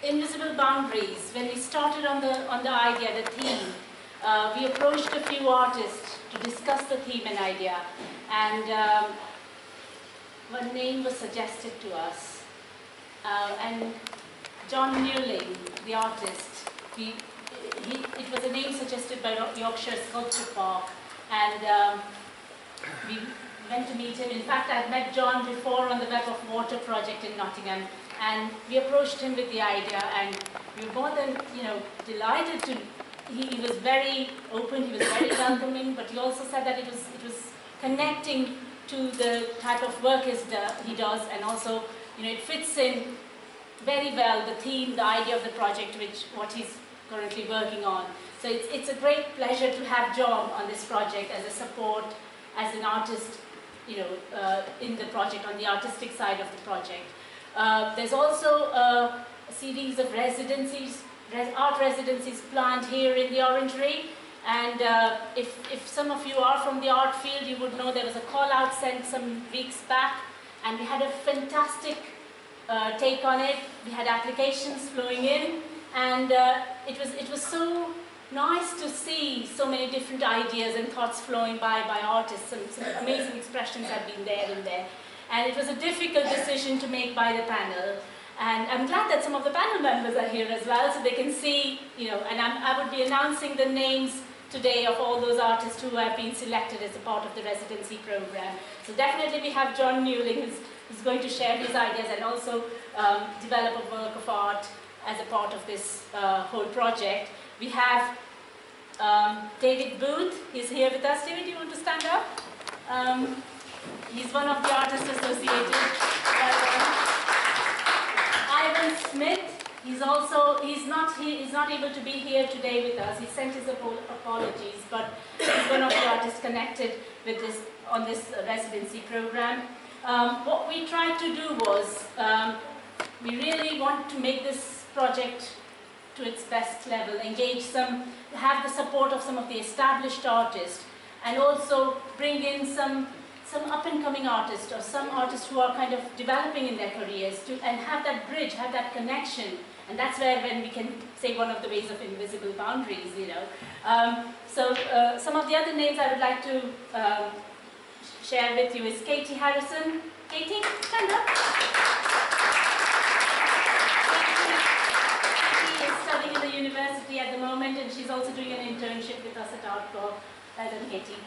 Invisible Boundaries, when we started on the idea, the theme, we approached a few artists to discuss the theme and idea, and one name was suggested to us, and John Newling, the artist, it was a name suggested by Yorkshire Sculpture Park, and we went to meet him. In fact, I'd met John before on the Web of Water project in Nottingham, and we approached him with the idea, and we were more than, delighted to. He was very open, he was very welcoming, but he also said that it was connecting to the type of work he does, and also, it fits in very well the theme, the idea of the project, what he's currently working on. So it's a great pleasure to have John on this project as a support, as an artist, in the project, on the artistic side of the project. There's also a series of residencies, art residencies planned here in the Orangery, and if some of you are from the art field, you would know there was a call out sent some weeks back, and we had a fantastic take on it. We had applications flowing in, and it was so nice to see so many different ideas and thoughts flowing by artists. Some amazing expressions have been there and there. And it was a difficult decision to make by the panel. And I'm glad that some of the panel members are here as well, so they can see, and I would be announcing the names today of all those artists who have been selected as a part of the residency program. So definitely we have John Newling, who's going to share his ideas and also develop a work of art as a part of this whole project. We have David Booth. He's here with us. David, do you want to stand up? He's one of the artists associated. Ivan Smith. He's not able to be here today with us. He sent his apologies, but he's one of the artists connected with on this residency program. What we tried to do was we really want to make this project to its best level, have the support of some of the established artists, and also bring in some up-and-coming artists, or some artists who are kind of developing in their careers, and have that bridge, have that connection. And that's when we can say one of the ways of invisible boundaries, So some of the other names I would like to share with you is Katie Harrison. Katie, stand up. Studying at the university at the moment, and she's also doing an internship with us at Artcore. Well done, Katie.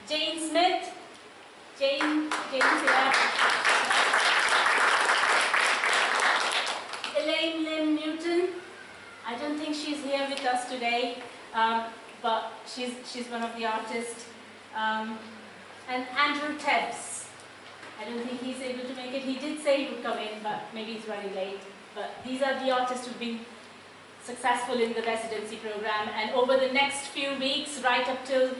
Jane Smith. Jane's here. Elaine Lynn Newton. I don't think she's here with us today, but she's one of the artists. And Andrew Tebbs. I don't think he's able to make it. He did say he would come in, but maybe he's running late. But these are the artists who've been successful in the residency program, and over the next few weeks, right up till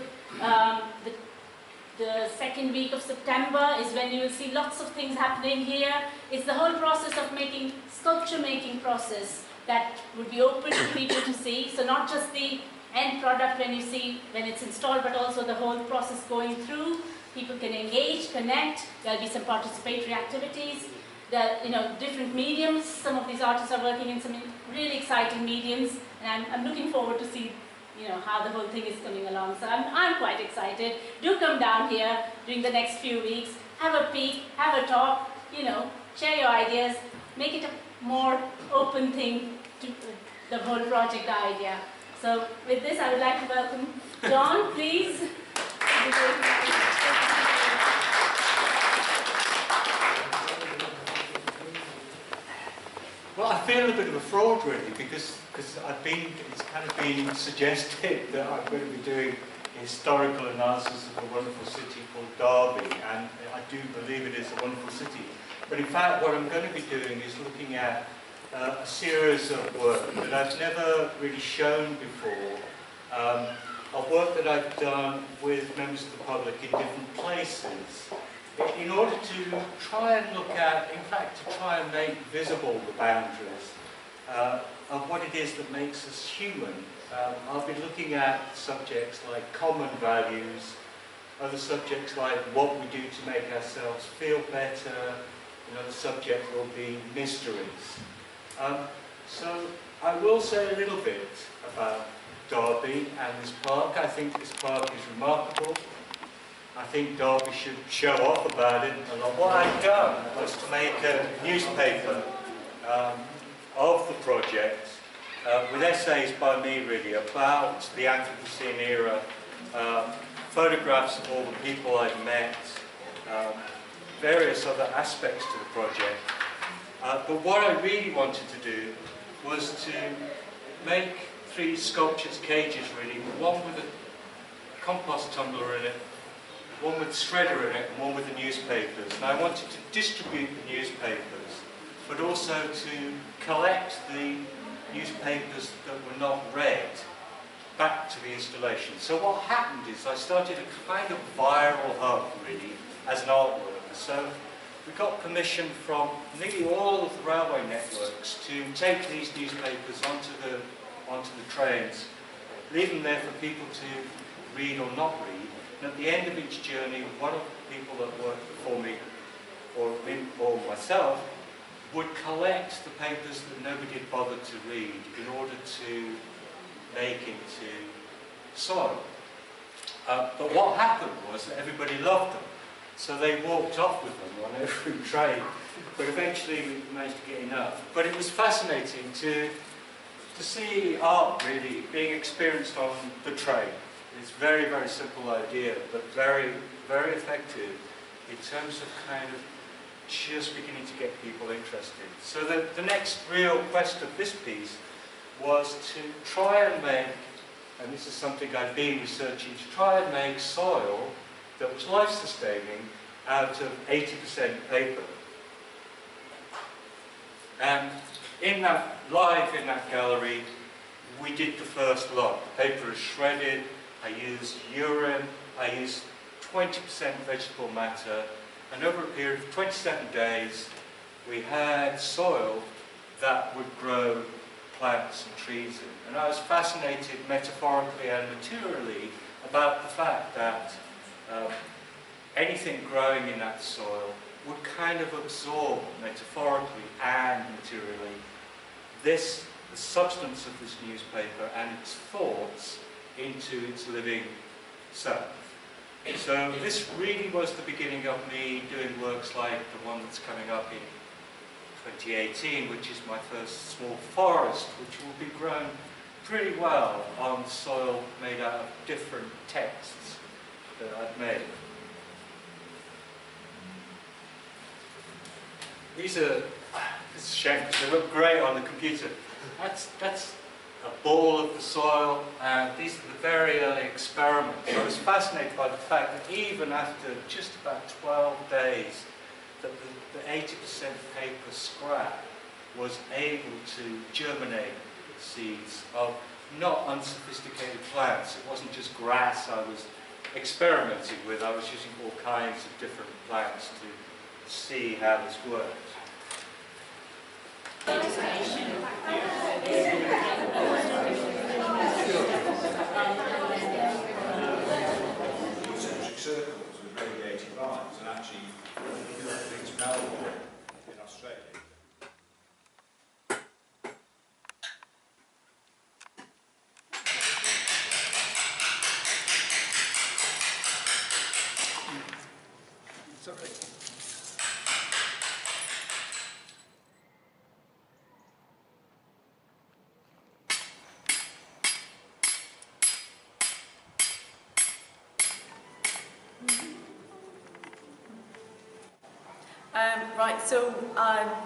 the second week of September, is when you will see lots of things happening here. It's the whole process of sculpture making process that would be open to people to see. So not just the end product when it's installed, but also the whole process going through. People can engage, connect. There'll be some participatory activities. Different mediums. Some of these artists are working in some really exciting mediums, and I'm looking forward to see, how the whole thing is coming along. So I'm quite excited. Do come down here during the next few weeks, have a peek, have a talk, share your ideas, make it a more open thing to the whole project idea. So with this, I would like to welcome John, please. Well, I feel a bit of a fraud really, because it's kind of been suggested that I'm going to be doing a historical analysis of a wonderful city called Derby, and I do believe it is a wonderful city. But in fact, what I'm going to be doing is looking at a series of work that I've never really shown before, of work that I've done with members of the public in different places, in order to try and look at, in fact, to try and make visible the boundaries of what it is that makes us human. I'll be looking at subjects like common values, other subjects like what we do to make ourselves feel better, the subject will be mysteries. So I will say a little bit about Derby and this park. I think this park is remarkable. I think Derby should show off about it a lot. What I've done was to make a newspaper of the project with essays by me really about the Anthropocene era, photographs of all the people I've met, various other aspects to the project. But what I really wanted to do was to make 3 sculptures cages really, one with a compost tumbler in it, one with shredder in it, and one with the newspapers. And I wanted to distribute the newspapers, but also to collect the newspapers that were not read back to the installation. So what happened is I started a kind of viral hub really as an artwork. So we got permission from nearly all of the railway networks to take these newspapers onto the trains, leave them there for people to read or not read. And at the end of each journey, one of the people that worked for me or myself would collect the papers that nobody had bothered to read in order to make into soil. But what happened was that everybody loved them. So they walked off with them on every train. But eventually we managed to get enough. But it was fascinating to see art really being experienced on the train. It's a very, very simple idea, but very, very effective in terms of kind of just beginning to get people interested. So the next real quest of this piece was to try and make, and this is something I've been researching, to try and make soil that was life-sustaining out of 80% paper. And in that gallery, we did the first lot. The paper is shredded, I used urine, I used 20% vegetable matter, and over a period of 27 days, we had soil that would grow plants and trees in. And I was fascinated metaphorically and materially about the fact that anything growing in that soil would kind of absorb metaphorically and materially the substance of this newspaper and its thoughts into its living self. So this really was the beginning of me doing works like the one that's coming up in 2018, which is my first small forest, which will be grown pretty well on soil made out of different texts that I've made. This is a shame because they look great on the computer. That's a ball of the soil, and these are the very early experiments. I was fascinated by the fact that even after just about 12 days, that the 80% paper scrap was able to germinate seeds of not unsophisticated plants. It wasn't just grass I was experimenting with. I was using all kinds of different plants to see how this worked. Concentric circles with radiating lines, and actually things Melbourne in Australia. Sorry. Right, so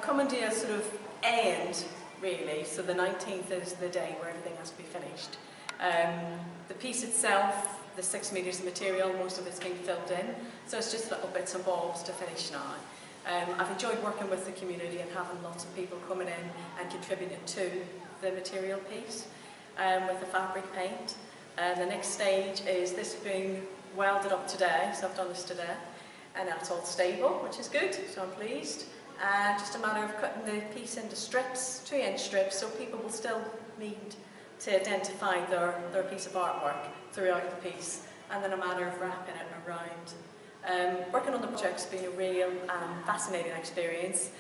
coming to a sort of end, really. So the 19th is the day where everything has to be finished. The piece itself, the 6 metres of material, most of it's been filled in. So it's just little bits and bobs to finish now. I've enjoyed working with the community and having lots of people coming in and contributing to the material piece with the fabric paint. The next stage is this being welded up today, so I've done this today. And that's all stable, which is good, so I'm pleased. And just a matter of cutting the piece into strips, 2-inch strips, so people will still need to identify their piece of artwork throughout the piece. And then a matter of wrapping it around Working on the project's been a real fascinating experience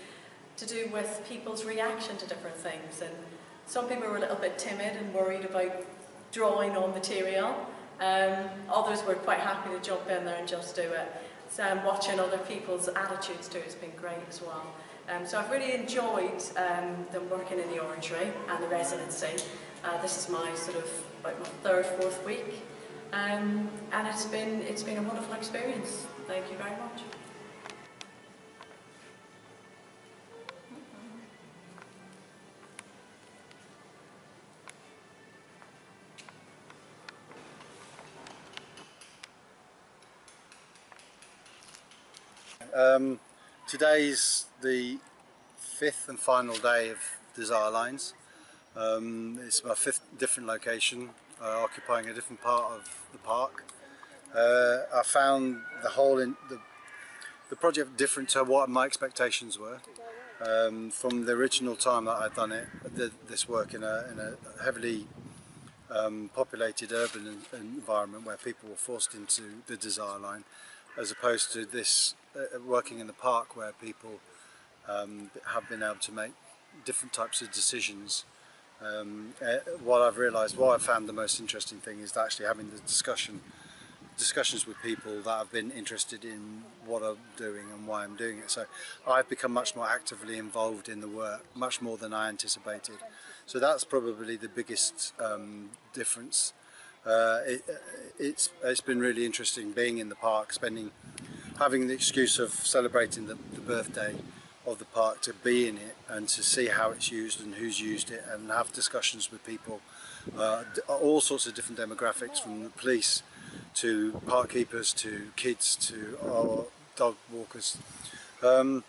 to do with people's reaction to different things. And some people were a little bit timid and worried about drawing on material. Others were quite happy to jump in there and just do it. So watching other people's attitudes to it has been great as well. So I've really enjoyed them working in the Orangery and the Residency. This is my sort of about my third, fourth week, and it's been a wonderful experience. Thank you very much. Today's the fifth and final day of Desire Lines. It's my fifth different location, occupying a different part of the park. I found the whole the project different to what my expectations were. From the original time that I'd done it, I did this work in a heavily populated urban environment where people were forced into the Desire Line, as opposed to this working in the park where people have been able to make different types of decisions. What I found the most interesting thing is actually having the discussions with people that have been interested in what I'm doing and why I'm doing it. So I've become much more actively involved in the work, much more than I anticipated. So that's probably the biggest difference. It's been really interesting being in the park, having the excuse of celebrating the birthday of the park, to be in it and to see how it's used and who's used it, and have discussions with people, all sorts of different demographics, from the police to park keepers to kids to dog walkers, to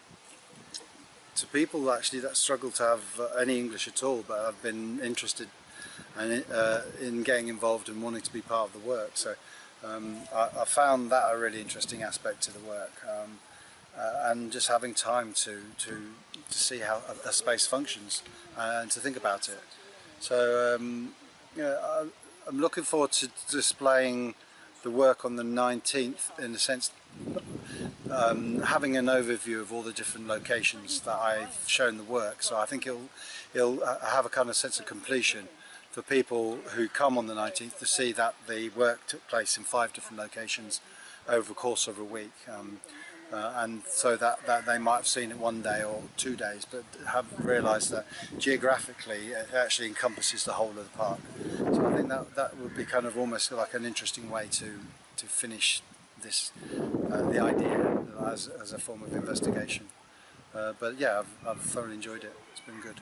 people actually that struggle to have any English at all, but have been interested in getting involved and wanting to be part of the work. So I found that a really interesting aspect to the work, and just having time to see how a space functions and to think about it. So I'm looking forward to displaying the work on the 19th, in the sense having an overview of all the different locations that I've shown the work. So I think it'll have a kind of sense of completion for people who come on the 19th to see that the work took place in 5 different locations over the course of a week, and so that they might have seen it one day or 2 days, but have realised that geographically it actually encompasses the whole of the park. So I think that would be kind of almost like an interesting way to finish this the idea as a form of investigation. But yeah, I've thoroughly enjoyed it. It's been good.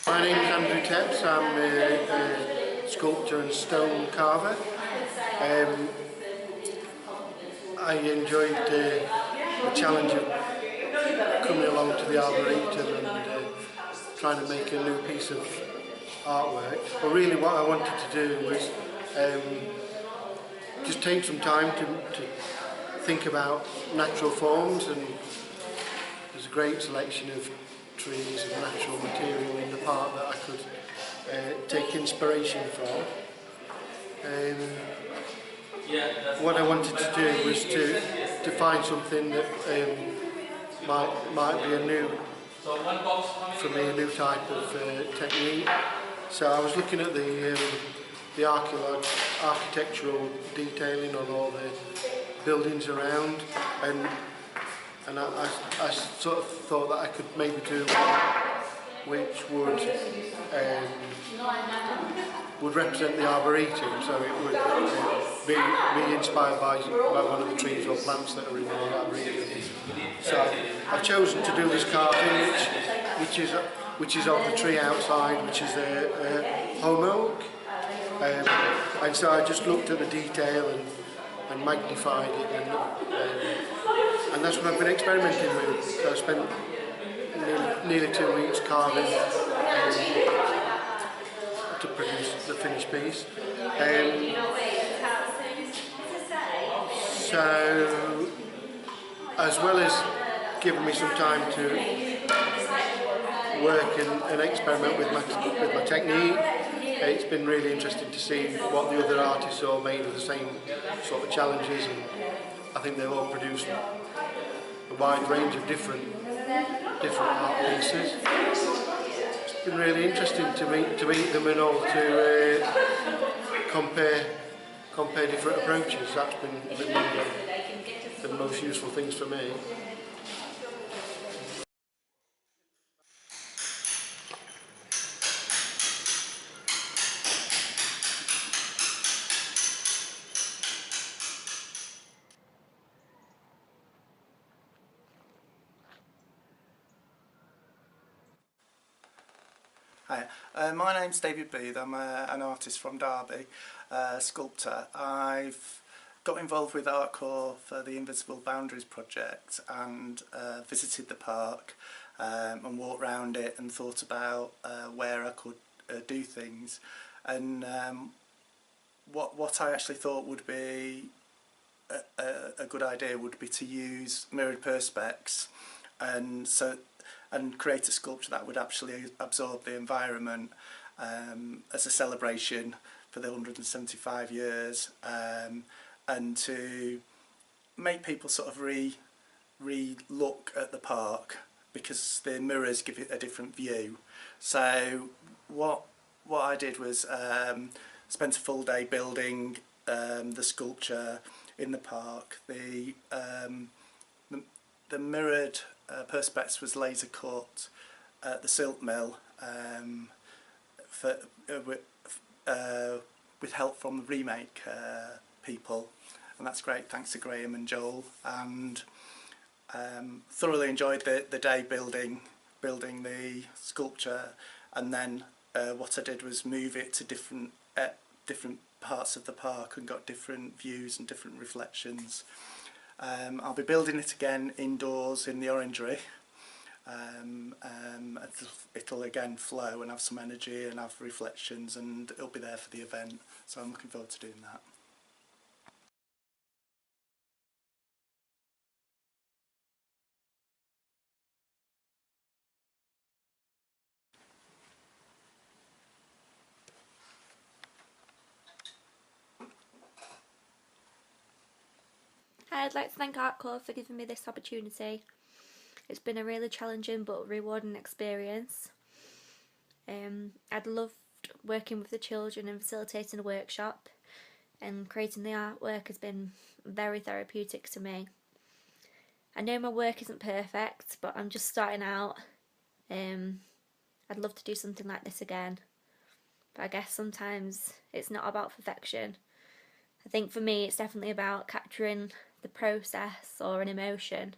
My name is Andrew Tepps. I'm a sculptor and stone carver. I enjoyed the challenge of coming along to the Arboretum and trying to make a new piece of artwork. But really what I wanted to do was just take some time to think about natural forms, and there's a great selection of trees and natural material in the park that I could take inspiration from. What I wanted to do was to find something that might be a new type of technique. So I was looking at the architectural detailing on all the buildings around, and I sort of thought that I could maybe do which would represent the Arboretum, so it would be inspired by one of the trees or plants that are in the Arboretum. So I've chosen to do this carving, which is of the tree outside, which is a home oak, and so I just looked at the detail and magnified it, and that's what I've been experimenting with. So I spent nearly 2 weeks carving to produce the finished piece. So, as well as giving me some time to work and experiment with my technique, it's been really interesting to see what the other artists all made of the same sort of challenges, and I think they've all produced a wide range of different art pieces. It's been really interesting to meet them and all to compare different approaches. That's been one of the most useful things for me. Hi, my name's David Booth. I'm an artist from Derby, sculptor. I've got involved with Artcore for the Invisible Boundaries project and visited the park and walked around it and thought about where I could do things. And what I actually thought would be a good idea would be to use mirrored perspex and create a sculpture that would actually absorb the environment as a celebration for the 175 years, and to make people sort of re-look at the park, because the mirrors give it a different view. So what I did was spent a full day building the sculpture in the park. The mirrored perspex was laser cut at the silk mill with help from the remake people, and that's great, thanks to Graham and Joel, and thoroughly enjoyed the day building the sculpture. And then what I did was move it to different parts of the park and got different views and different reflections. I'll be building it again indoors in the orangery. It'll again flow and have some energy and have reflections, and it'll be there for the event, so I'm looking forward to doing that. Hi, I'd like to thank Artcore for giving me this opportunity. It's been a really challenging but rewarding experience. I'd loved working with the children and facilitating a workshop, and creating the artwork has been very therapeutic to me. I know my work isn't perfect, but I'm just starting out. I'd love to do something like this again, but I guess sometimes it's not about perfection. I think for me it's definitely about capturing the process or an emotion,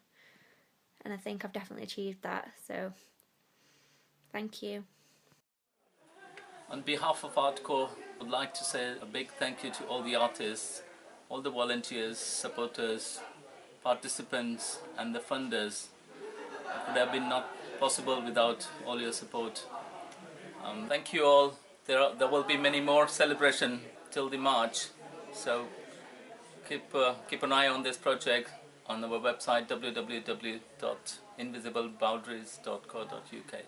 and I think I've definitely achieved that, so thank you. On behalf of Artcore, I would like to say a big thank you to all the artists, all the volunteers, supporters, participants and the funders. It would have been not possible without all your support. Thank you all. There will be many more celebrations till the March, so keep an eye on this project on our website www.invisibleboundaries.co.uk.